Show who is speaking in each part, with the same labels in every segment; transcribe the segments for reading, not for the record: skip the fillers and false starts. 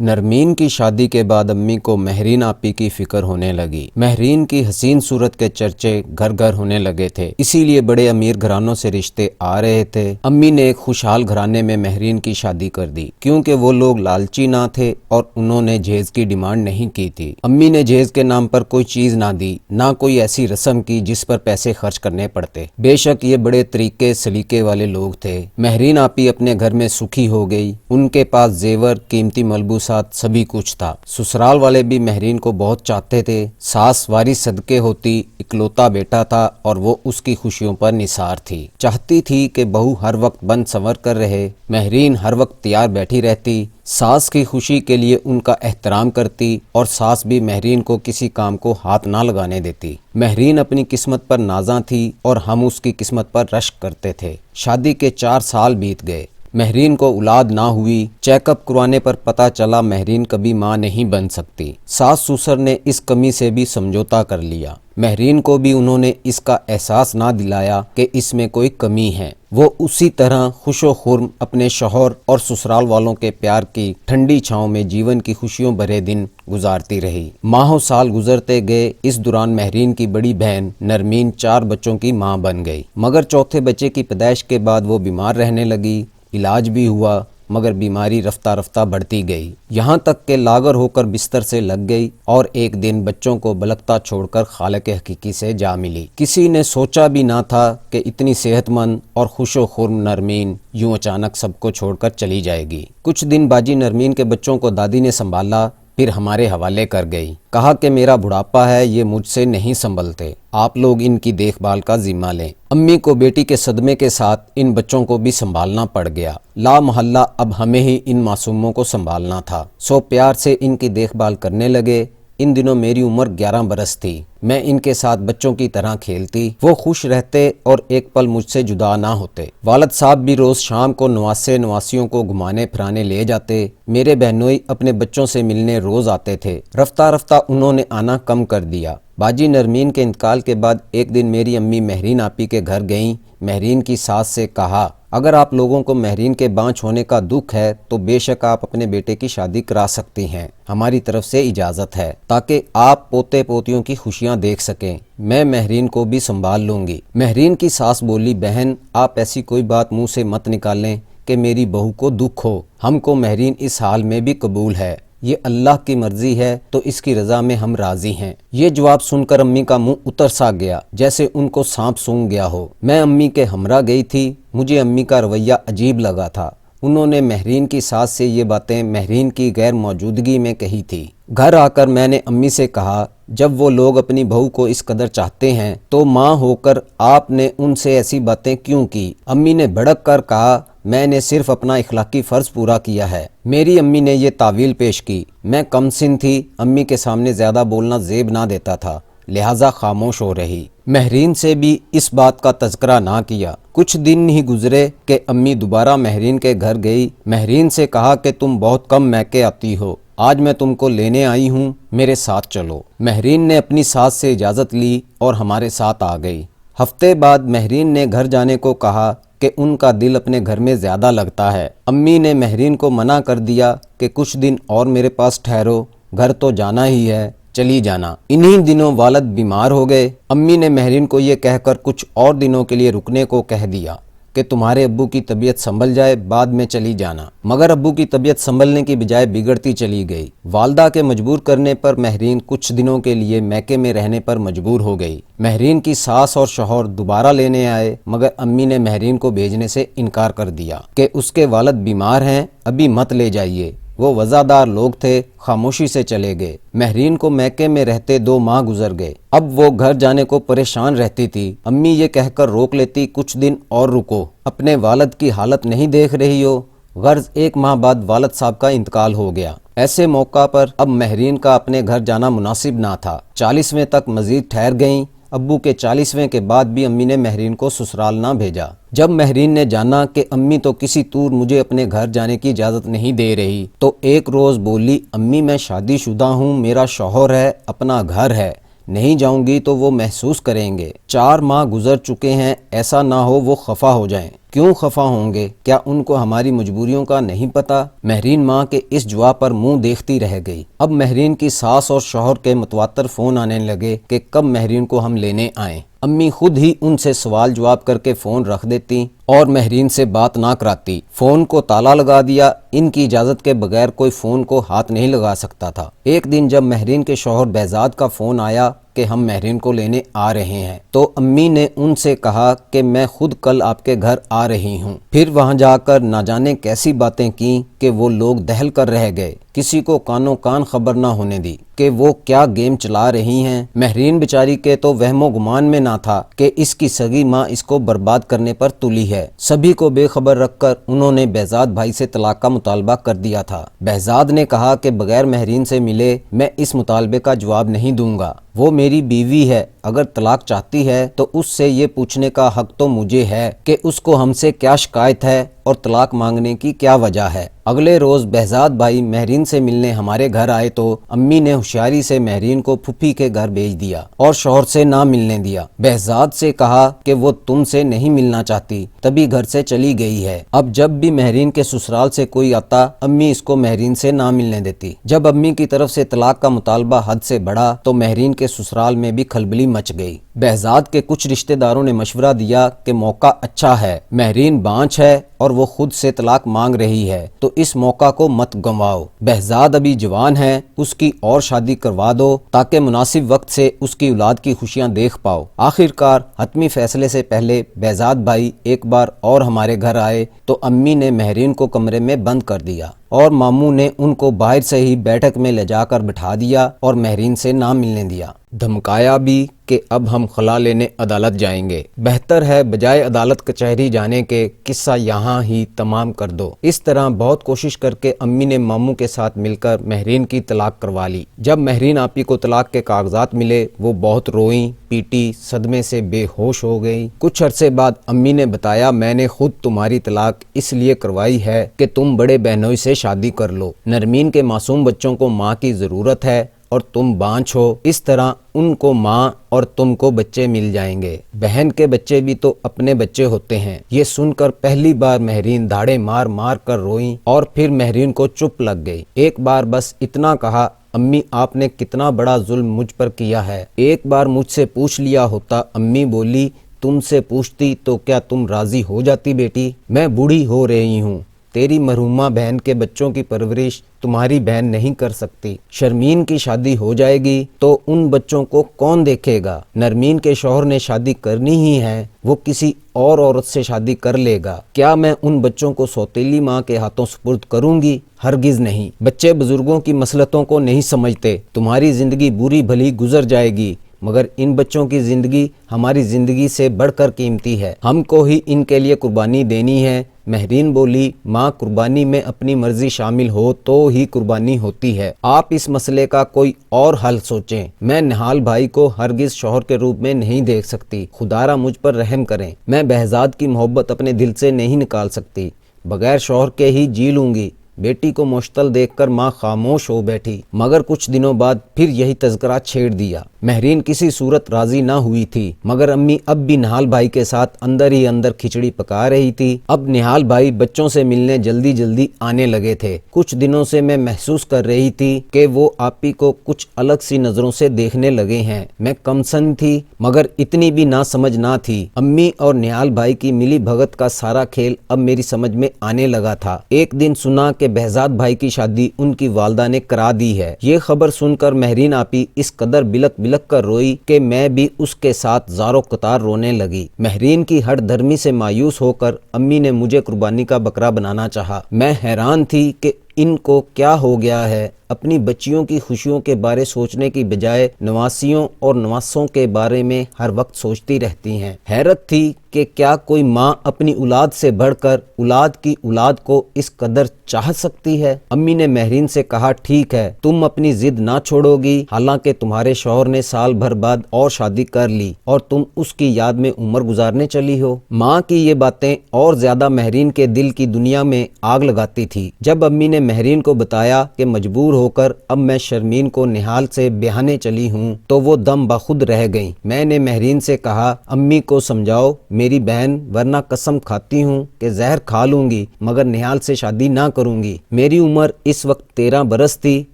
Speaker 1: نرمین کی شادی کے بعد امی کو مہرین آپی کی فکر ہونے لگی۔ مہرین کی حسین صورت کے چرچے گھر گھر ہونے لگے تھے، اسی لیے بڑے امیر گھرانوں سے رشتے آ رہے تھے۔ امی نے ایک خوشحال گھرانے میں مہرین کی شادی کر دی، کیونکہ وہ لوگ لالچی نہ تھے اور انہوں نے جہیز کی ڈیمانڈ نہیں کی تھی۔ امی نے جہیز کے نام پر کوئی چیز نہ دی، نہ کوئی ایسی رسم کی جس پر پیسے خرچ کرنے پڑتے۔ بے شک یہ بڑے طریقے سلیقے والے لوگ تھے۔ مہرین آپی اپنے گھر میں سکھی ہو گئی، ان کے پاس زیور، قیمتی ملبوسات سبھی کچھ تھا۔ سسرال والے بھی مہرین کو بہت چاہتے تھے۔ ساس وارث صدقے ہوتی، اکلوتا بیٹا تھا اور وہ اس کی خوشیوں پر نثار تھی۔ چاہتی تھی کہ بہو ہر وقت بن سنور کر رہے۔ مہرین ہر وقت تیار بیٹھی رہتی، ساس کی خوشی کے لیے ان کا احترام کرتی اور ساس بھی مہرین کو کسی کام کو ہاتھ نہ لگانے دیتی۔ مہرین اپنی قسمت پر نازاں تھی اور ہم اس کی قسمت پر رشک کرتے تھے۔ شادی کے 4 سال بیت گئے، مہرین کو اولاد نہ ہوئی۔ چیک اپ کروانے پر پتہ چلا مہرین کبھی ماں نہیں بن سکتی۔ ساس سسر نے اس کمی سے بھی سمجھوتا کر لیا۔ مہرین کو بھی انہوں نے اس کا احساس نہ دلایا کہ اس میں کوئی کمی ہے۔ وہ اسی طرح خوش و خرم اپنے شوہر اور سسرال والوں کے پیار کی ٹھنڈی چھاؤں میں جیون کی خوشیوں بھرے دن گزارتی رہی۔ ماہوں سال گزرتے گئے، اس دوران مہرین کی بڑی بہن نرمین 4 بچوں کی ماں بن گئی، مگر چوتھے بچے کی پیدائش کے بعد وہ بیمار رہنے لگی۔ علاج بھی ہوا، مگر بیماری رفتہ رفتہ بڑھتی گئی، یہاں تک کہ لاغر ہو کر بستر سے لگ گئی اور ایک دن بچوں کو بلکتا چھوڑ کر خالق حقیقی سے جا ملی۔ کسی نے سوچا بھی نہ تھا کہ اتنی صحت مند اور خوش و خرم نرمین یوں اچانک سب کو چھوڑ کر چلی جائے گی۔ کچھ دن باجی نرمین کے بچوں کو دادی نے سنبھالا، پھر ہمارے حوالے کر گئی۔ کہا کہ میرا بڑھاپا ہے، یہ مجھ سے نہیں سنبھلتے، آپ لوگ ان کی دیکھ بھال کا ذمہ لیں۔ امی کو بیٹی کے صدمے کے ساتھ ان بچوں کو بھی سنبھالنا پڑ گیا۔ لا محالہ اب ہمیں ہی ان معصوموں کو سنبھالنا تھا، سو پیار سے ان کی دیکھ بھال کرنے لگے۔ ان دنوں میری عمر 11 برس تھی۔ میں ان کے ساتھ بچوں کی طرح کھیلتی، وہ خوش رہتے اور ایک پل مجھ سے جدا نہ ہوتے۔ والد صاحب بھی روز شام کو نواسے نواسیوں کو گھمانے پھرانے لے جاتے۔ میرے بہنوئی اپنے بچوں سے ملنے روز آتے تھے۔ رفتہ رفتہ انہوں نے آنا کم کر دیا۔ باجی نرمین کے انتقال کے بعد ایک دن میری امی مہرین آپی کے گھر گئیں۔ مہرین کی ساس سے کہا، اگر آپ لوگوں کو مہرین کے بانجھ ہونے کا دکھ ہے تو بے شک آپ اپنے بیٹے کی شادی کرا سکتی ہیں، ہماری طرف سے اجازت ہے، تاکہ آپ پوتے پوتیوں کی خوشیاں دیکھ سکیں۔ میں مہرین کو بھی سنبھال لوں گی۔ مہرین کی ساس بولی، بہن آپ ایسی کوئی بات منہ سے مت نکالیں کہ میری بہو کو دکھ ہو، ہم کو مہرین اس حال میں بھی قبول ہے، یہ اللہ کی مرضی ہے تو اس کی رضا میں ہم راضی ہیں۔ یہ جواب سن کر امی کا منہ اتر سا گیا، جیسے ان کو سانپ سونگھ گیا ہو۔ میں امی کے ہمراہ گئی تھی، مجھے امی کا رویہ عجیب لگا تھا۔ انہوں نے مہرین کی ساس سے یہ باتیں مہرین کی غیر موجودگی میں کہی تھی۔ گھر آ کر میں نے امی سے کہا، جب وہ لوگ اپنی بہو کو اس قدر چاہتے ہیں تو ماں ہو کر آپ نے ان سے ایسی باتیں کیوں کی؟ امی نے بھڑک کر کہا، میں نے صرف اپنا اخلاقی فرض پورا کیا ہے۔ میری امی نے یہ تعویل پیش کی۔ میں کم سن تھی، امی کے سامنے زیادہ بولنا زیب نہ دیتا تھا، لہٰذا خاموش ہو رہی۔ مہرین سے بھی اس بات کا تذکرہ نہ کیا۔ کچھ دن ہی گزرے کہ امی دوبارہ مہرین کے گھر گئی۔ مہرین سے کہا کہ تم بہت کم میکے آتی ہو، آج میں تم کو لینے آئی ہوں، میرے ساتھ چلو۔ مہرین نے اپنی ساس سے اجازت لی اور ہمارے ساتھ آ گئی۔ ہفتے بعد مہرین نے گھر جانے کو کہا کہ ان کا دل اپنے گھر میں زیادہ لگتا ہے۔ امی نے مہرین کو منع کر دیا کہ کچھ دن اور میرے پاس ٹھہرو، گھر تو جانا ہی ہے، چلی جانا۔ انہی دنوں والد بیمار ہو گئے۔ امی نے مہرین کو یہ کہہ کر کچھ اور دنوں کے لیے رکنے کو کہہ دیا کہ تمہارے ابو کی طبیعت سنبھل جائے، بعد میں چلی جانا۔ مگر ابو کی طبیعت سنبھلنے کی بجائے بگڑتی چلی گئی۔ والدہ کے مجبور کرنے پر مہرین کچھ دنوں کے لیے میکے میں رہنے پر مجبور ہو گئی۔ مہرین کی ساس اور شوہر دوبارہ لینے آئے، مگر امی نے مہرین کو بھیجنے سے انکار کر دیا کہ اس کے والد بیمار ہیں، ابھی مت لے جائیے۔ وہ وزادار لوگ تھے، خاموشی سے چلے گئے۔ مہرین کو میکے میں رہتے 2 ماہ گزر گئے۔ اب وہ گھر جانے کو پریشان رہتی تھی۔ امی یہ کہہ کر روک لیتی، کچھ دن اور رکو، اپنے والد کی حالت نہیں دیکھ رہی ہو؟ غرض 1 ماہ بعد والد صاحب کا انتقال ہو گیا۔ ایسے موقع پر اب مہرین کا اپنے گھر جانا مناسب نہ تھا۔ 40ویں تک مزید ٹھہر گئیں۔ ابو کے 40ویں کے بعد بھی امی نے مہرین کو سسرال نہ بھیجا۔ جب مہرین نے جانا کہ امی تو کسی طور مجھے اپنے گھر جانے کی اجازت نہیں دے رہی، تو ایک روز بولی، امی میں شادی شدہ ہوں، میرا شوہر ہے، اپنا گھر ہے، نہیں جاؤں گی تو وہ محسوس کریں گے۔ 4 ماہ گزر چکے ہیں، ایسا نہ ہو وہ خفا ہو جائیں۔ کیوں خفا ہوں گے؟ کیا ان کو ہماری مجبوریوں کا نہیں پتا؟ مہرین ماں کے اس جواب پر منہ دیکھتی رہ گئی۔ اب مہرین کی ساس اور شوہر کے متواتر فون آنے لگے کہ کب مہرین کو ہم لینے آئیں۔ امی خود ہی ان سے سوال جواب کر کے فون رکھ دیتی اور مہرین سے بات نہ کراتی۔ فون کو تالا لگا دیا، ان کی اجازت کے بغیر کوئی فون کو ہاتھ نہیں لگا سکتا تھا۔ ایک دن جب مہرین کے شوہر بہزاد کا فون آیا کہ ہم مہرین کو لینے آ رہے ہیں، تو امی نے ان سے کہا کہ میں خود کل آپ کے گھر آ رہی ہوں۔ پھر وہاں جا کر نہ جانے کیسی باتیں کیں کہ وہ لوگ دہل کر رہ گئے، کسی کو کانوں کان خبر نہ ہونے دی کہ وہ کیا گیم چلا رہی ہیں۔ مہرین بیچاری کے تو وہم و گمان میں نہ تھا کہ اس کی سگی ماں اس کو برباد کرنے پر تلی ہے۔ سبھی کو بے خبر رکھ کر انہوں نے بہزاد بھائی سے طلاق کا مطالبہ کر دیا تھا۔ بہزاد نے کہا کہ بغیر مہرین سے ملے میں اس مطالبے کا جواب نہیں دوں گا، وہ میری بیوی ہے، اگر طلاق چاہتی ہے تو اس سے یہ پوچھنے کا حق تو مجھے ہے کہ اس کو ہم سے کیا شکایت ہے اور طلاق مانگنے کی کیا وجہ ہے۔ اگلے روز بہزاد بھائی مہرین سے ملنے ہمارے گھر آئے تو امی نے ہوشیاری سے مہرین کو پھپھی کے گھر بھیج دیا اور شوہر سے نہ ملنے دیا۔ بہزاد سے کہا کہ وہ تم سے نہیں ملنا چاہتی، تبھی گھر سے چلی گئی ہے۔ اب جب بھی مہرین کے سسرال سے کوئی آتا، امی اس کو مہرین سے نہ ملنے دیتی۔ جب امی کی طرف سے طلاق کا مطالبہ حد سے بڑھا تو مہرین کے سسرال میں بھی کھلبلی مچ گئی۔ بہزاد کے کچھ رشتہ داروں نے مشورہ دیا کہ موقع اچھا ہے، مہرین بانچ ہے اور وہ خود سے طلاق مانگ رہی ہے، تو اس موقع کو مت گنواؤ۔ بہزاد ابھی جوان ہے، اس کی اور شادی کروا دو تاکہ مناسب وقت سے اس کی اولاد کی خوشیاں دیکھ پاؤ۔ آخرکار حتمی فیصلے سے پہلے بہزاد بھائی ایک بار اور ہمارے گھر آئے تو امی نے مہرین کو کمرے میں بند کر دیا اور ماموں نے ان کو باہر سے ہی بیٹھک میں لے جا کر بٹھا دیا اور مہرین سے نہ ملنے دیا۔ دھمکایا بھی کہ اب ہم خلا لینے عدالت جائیں گے، بہتر ہے بجائے عدالت کچہری جانے کے قصہ یہاں ہی تمام کر دو۔ اس طرح بہت کوشش کر کے امی نے ماموں کے ساتھ مل کر مہرین کی طلاق کروا لی۔ جب مہرین آپی کو طلاق کے کاغذات ملے، وہ بہت روئیں پیٹی، صدمے سے بے ہوش ہو گئی۔ کچھ عرصے بعد امی نے بتایا، میں نے خود تمہاری طلاق اس لیے کروائی ہے کہ تم بڑے بہنوئی سے شادی کر لو۔ نرمین کے معصوم بچوں کو ماں کی ضرورت ہے اور تم بانچ ہو، اس طرح ان کو ماں اور تم کو بچے مل جائیں گے۔ بہن کے بچے بھی تو اپنے بچے ہوتے ہیں۔ یہ سن کر پہلی بار مہرین دھاڑے مار مار کر روئیں اور پھر مہرین کو چپ لگ گئی۔ ایک بار بس اتنا کہا، امی آپ نے کتنا بڑا ظلم مجھ پر کیا ہے، ایک بار مجھ سے پوچھ لیا ہوتا۔ امی بولی، تم سے پوچھتی تو کیا تم راضی ہو جاتی بیٹی؟ میں بوڑھی ہو رہی ہوں، تیری مرحومہ بہن کے بچوں کی پرورش تمہاری بہن نہیں کر سکتی۔ شرمین کی شادی ہو جائے گی تو ان بچوں کو کون دیکھے گا؟ نرمین کے شوہر نے شادی کرنی ہی ہے، وہ کسی اور عورت سے شادی کر لے گا، کیا میں ان بچوں کو سوتیلی ماں کے ہاتھوں سپرد کروں گی؟ ہرگز نہیں۔ بچے بزرگوں کی مصلحتوں کو نہیں سمجھتے، تمہاری زندگی بری بھلی گزر جائے گی، مگر ان بچوں کی زندگی ہماری زندگی سے بڑھ کر قیمتی ہے، ہم کو ہی ان کے لیے قربانی دینی ہے۔ مہرین بولی، ماں قربانی میں اپنی مرضی شامل ہو تو ہی قربانی ہوتی ہے، آپ اس مسئلے کا کوئی اور حل سوچیں۔ میں نہال بھائی کو ہرگز شوہر کے روپ میں نہیں دیکھ سکتی، خدارا مجھ پر رحم کریں۔ میں بہزاد کی محبت اپنے دل سے نہیں نکال سکتی، بغیر شوہر کے ہی جی لوں گی۔ بیٹی کو مشتل دیکھ کر ماں خاموش ہو بیٹھی، مگر کچھ دنوں بعد پھر یہی تذکرہ چھیڑ دیا۔ مہرین کسی صورت راضی نہ ہوئی تھی، مگر امی اب بھی نہال بھائی کے ساتھ اندر ہی اندر کھچڑی پکا رہی تھی۔ اب نہال بھائی بچوں سے ملنے جلدی جلدی آنے لگے تھے۔ کچھ دنوں سے میں محسوس کر رہی تھی کہ وہ آپی کو کچھ الگ سی نظروں سے دیکھنے لگے ہیں۔ میں کم سن تھی، مگر اتنی بھی نہ سمجھ نہ تھی۔ امی اور نہال بھائی کی ملی بھگت کا سارا کھیل اب میری سمجھ میں آنے لگا تھا۔ ایک دن سنا کہ بہزاد بھائی کی شادی ان کی والدہ نے کرا دی ہے۔ یہ خبر سن کر مہرین آپی اس قدر بلک بلک کر روئی کہ میں بھی اس کے ساتھ زارو قطار رونے لگی۔ مہرین کی ہر دھرمی سے مایوس ہو کر امی نے مجھے قربانی کا بکرا بنانا چاہا۔ میں حیران تھی کہ ان کو کیا ہو گیا ہے، اپنی بچیوں کی خوشیوں کے بارے سوچنے کی بجائے نواسیوں اور نواسوں کے بارے میں ہر وقت سوچتی رہتی ہیں۔ حیرت تھی کہ کیا کوئی ماں اپنی اولاد سے بڑھ کر اولاد کی اولاد کو اس قدر چاہ سکتی ہے؟ امی نے مہرین سے کہا، ٹھیک ہے، تم اپنی ضد نہ چھوڑو گی، حالانکہ تمہارے شوہر نے سال بھر بعد اور شادی کر لی اور تم اس کی یاد میں عمر گزارنے چلی ہو۔ ماں کی یہ باتیں اور زیادہ مہرین کے دل کی دنیا میں آگ لگاتی تھی۔ جب امی نے مہرین کو بتایا کہ مجبور ہو کر اب میں شرمین کو نہال سے بہانے چلی ہوں تو وہ دم بخود رہ گئیں۔ میں نے مہرین سے کہا امی کو سمجھاؤ میری بہن، ورنہ قسم کھاتی ہوں کہ زہر کھا لوں گی مگر نہال سے شادی نہ کروں گی۔ میری عمر اس وقت 13 برس تھی،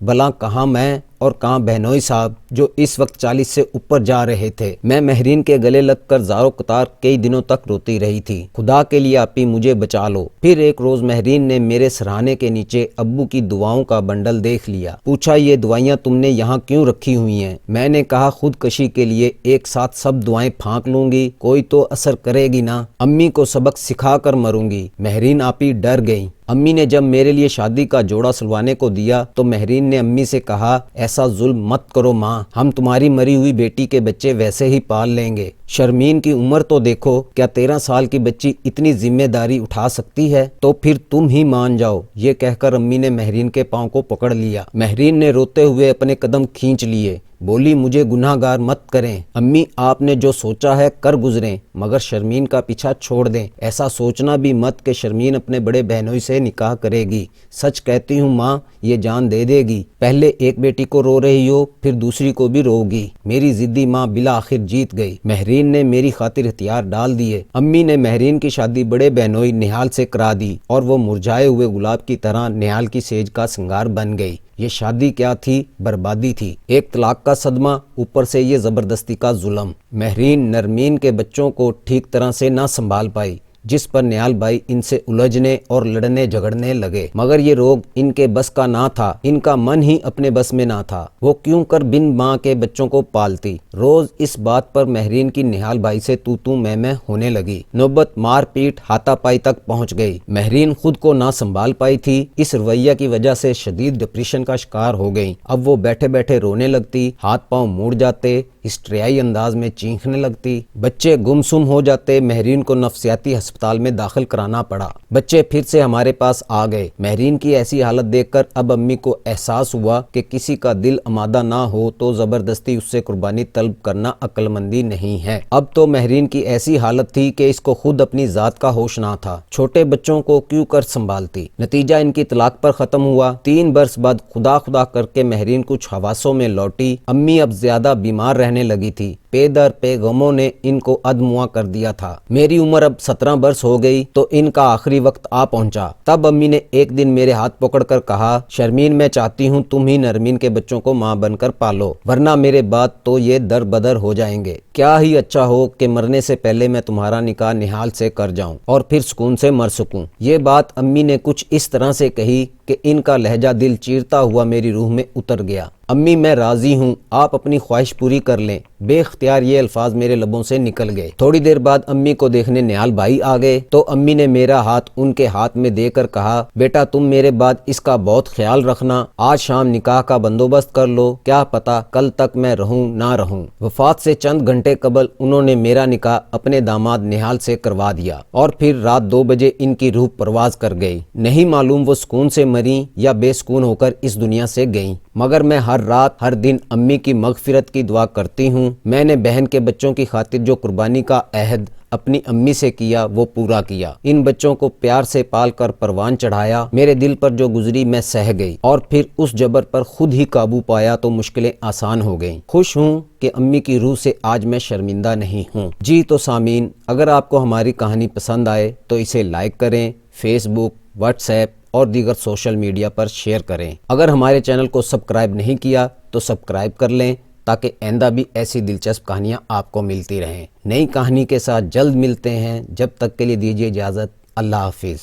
Speaker 1: بھلا کہاں میں اور کہاں بہنوئی صاحب جو اس وقت 40 سے اوپر جا رہے تھے۔ میں مہرین کے گلے لگ کر زارو قطار کئی دنوں تک روتی رہی تھی، خدا کے لیے آپی مجھے بچا لو۔ پھر ایک روز مہرین نے میرے سرہانے کے نیچے ابو کی دعاؤں کا بنڈل دیکھ لیا، پوچھا یہ دوائیاں تم نے یہاں کیوں رکھی ہوئی ہیں؟ میں نے کہا خودکشی کے لیے ایک ساتھ سب دعائیں پھانک لوں گی، کوئی تو اثر کرے گی نا، امی کو سبق سکھا کر مروں گی۔ مہرین آپی ڈر گئی۔ امی نے جب میرے لیے شادی کا جوڑا سلوانے کو دیا تو مہرین نے امی سے کہا ایسا ظلم مت کرو ماں، ہم تمہاری مری ہوئی بیٹی کے بچے ویسے ہی پال لیں گے۔ شرمین کی عمر تو دیکھو، کیا 13 سال کی بچی اتنی ذمہ داری اٹھا سکتی ہے؟ تو پھر تم ہی مان جاؤ۔ یہ کہہ کر امی نے مہرین کے پاؤں کو پکڑ لیا۔ مہرین نے روتے ہوئے اپنے قدم کھینچ لیے، بولی مجھے گناہ گار مت کریں امی، آپ نے جو سوچا ہے کر گزریں مگر شرمین کا پیچھا چھوڑ دیں۔ ایسا سوچنا بھی مت کہ شرمین اپنے بڑے بہنوئی سے نکاح کرے گی۔ سچ کہتی ہوں ماں، یہ جان دے دے گی۔ پہلے ایک بیٹی کو رو رہی ہو پھر دوسری کو بھی رو گی۔ میری ضدی ماں بالآخر جیت گئی۔ مہرین نے میری خاطر ہتھیار ڈال دیے۔ امی نے مہرین کی شادی بڑے بہنوئی نہال سے کرا دی اور وہ مرجھائے ہوئے گلاب کی طرح نہال کی سیج کا سنگار بن گئی۔ یہ شادی کیا تھی؟ بربادی تھی۔ ایک طلاق کا صدمہ، اوپر سے یہ زبردستی کا ظلم۔ مہرین نرمین کے بچوں کو ٹھیک طرح سے نہ سنبھال پائی، جس پر نہال بھائی ان سے الجھنے اور لڑنے جھگڑنے لگے، مگر یہ روگ ان کے بس کا نہ تھا، ان کا من ہی اپنے بس میں نہ تھا۔ وہ کیوں کر بن ماں کے بچوں کو پالتی؟ روز اس بات پر مہرین کی نہال بھائی سے تو میں ہونے لگی۔ نوبت مار پیٹ ہاتھا پائی تک پہنچ گئی۔ مہرین خود کو نہ سنبھال پائی تھی، اس رویہ کی وجہ سے شدید ڈپریشن کا شکار ہو گئی۔ اب وہ بیٹھے بیٹھے رونے لگتی، ہاتھ پاؤں موڑ جاتے، ہسٹریائی انداز میں چیخنے لگتی، بچے گمسم ہو جاتے۔ مہرین کو نفسیاتی ہسپتال میں داخل کرانا پڑا۔ بچے پھر سے ہمارے پاس آ گئے۔ مہرین کی ایسی حالت دیکھ کر اب امی کو احساس ہوا کہ کسی کا دل آمادہ نہ ہو تو زبردستی اس سے قربانی طلب کرنا عقل مندی نہیں ہے۔ اب تو مہرین کی ایسی حالت تھی کہ اس کو خود اپنی ذات کا ہوش نہ تھا، چھوٹے بچوں کو کیوں کر سنبھالتی۔ نتیجہ ان کی طلاق پر ختم ہوا۔ 3 برس بعد خدا خدا کر کے مہرین کچھ حواسوں میں لوٹی۔ امی اب زیادہ بیمار رہنے لگی تھی، پے در پے غموں نے ان کو ادموا کر دیا تھا۔ میری عمر اب 17 برس ہو گئی تو ان کا آخری وقت آ پہنچا۔ تب امی نے ایک دن میرے ہاتھ پکڑ کر کہا شرمین میں چاہتی ہوں تم ہی نرمین کے بچوں کو ماں بن کر پالو، ورنہ میرے بعد تو یہ در بدر ہو جائیں گے۔ کیا ہی اچھا ہو کہ مرنے سے پہلے میں تمہارا نکاح نہال سے کر جاؤں اور پھر سکون سے مر سکوں۔ یہ بات امی نے کچھ اس طرح سے کہی کہ ان کا لہجہ دل چیرتا ہوا میری روح میں اتر گیا۔ امی میں راضی ہوں، آپ اپنی خواہش پوری کر لیں۔ بے اختیار یہ الفاظ میرے لبوں سے نکل گئے۔ تھوڑی دیر بعد امی کو دیکھنے نہال بھائی آ گئے تو امی نے میرا ہاتھ ان کے ہاتھ میں دے کر کہا بیٹا تم میرے بعد اس کا بہت خیال رکھنا، آج شام نکاح کا بندوبست کر لو، کیا پتا کل تک میں رہوں نہ رہوں۔ وفات سے چند گھنٹے قبل انہوں نے میرا نکاح اپنے داماد نہال سے کروا دیا اور پھر رات 2 بجے ان کی روح پرواز کر گئی۔ نہیں معلوم وہ سکون سے مریں یا بے سکون ہو کر اس دنیا سے گئیں، مگر میں ہر رات ہر دن امی کی مغفرت کی دعا کرتی ہوں۔ میں نے بہن کے بچوں کی خاطر جو قربانی کا عہد اپنی امی سے کیا وہ پورا کیا۔ ان بچوں کو پیار سے پال کر پروان چڑھایا۔ میرے دل پر جو گزری میں سہ گئی اور پھر اس جبر پر خود ہی قابو پایا تو مشکلیں آسان ہو گئیں۔ خوش ہوں کہ امی کی روح سے آج میں شرمندہ نہیں ہوں۔ جی تو سامعین، اگر آپ کو ہماری کہانی پسند آئے تو اسے لائک کریں، فیس بک، واٹس ایپ اور دیگر سوشل میڈیا پر شیئر کریں۔ اگر ہمارے چینل کو سبسکرائب نہیں کیا تو سبسکرائب کر لیں تاکہ آئندہ بھی ایسی دلچسپ کہانیاں آپ کو ملتی رہیں۔ نئی کہانی کے ساتھ جلد ملتے ہیں، جب تک کے لیے دیجیے اجازت۔ اللہ حافظ۔